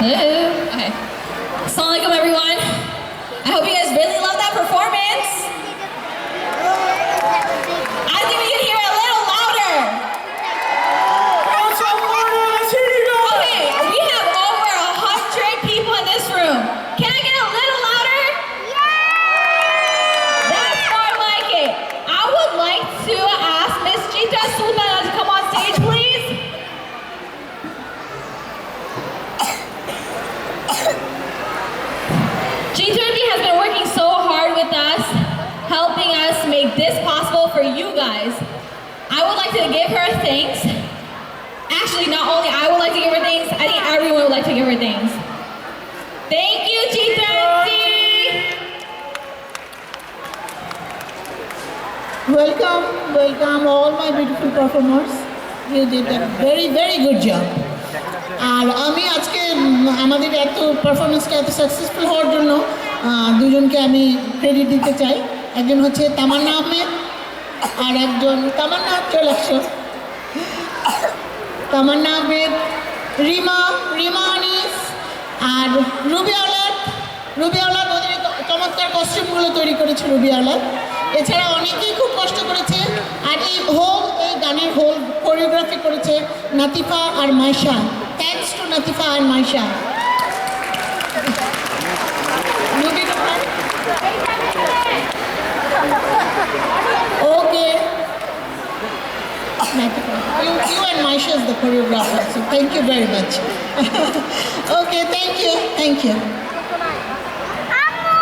Okay. Assalamualaikum everyone. I hope you guys really love that performance. I think we can hear it a little louder. Okay, we have over 100 people in this room. Can I get a little louder? That's more like it. I would like to ask Miss Jita Sultana to come on stage, please. G20 has been working so hard with us, helping us make this possible for you guys. I would like to give her thanks. Actually, not only I would like to give her thanks, I think everyone would like to give her thanks. Thank you, G20! Welcome all my beautiful performers. You did a very, very good job. আর আমি আজকে আমাদের এত পারফরমেন্সটা এত successful হওয়ার জন্য দুজনকে আমি ক্রেডিট দিতে চাই। একজন হচ্ছে তামান্না আহমেদ আর একজন তামান্না চলে আসো। তামান্না আহমেদ, রিমা আনিস আর রুবি আওলাদ ওদের চমৎকার কস্টিউমগুলো তৈরি করেছে রুবি আওলাদ। এছাড়া অনেকেই খুব কষ্ট করেছে আর এই গানের হোল কোরিওগ্রাফি করেছে নাতিফা আর মাইশা। থ্যাঙ্কস টু নাতিফা আর Maisha. Okay. You and Maisha is the choreographer, so thank you very much. Okay, thank you. Amma!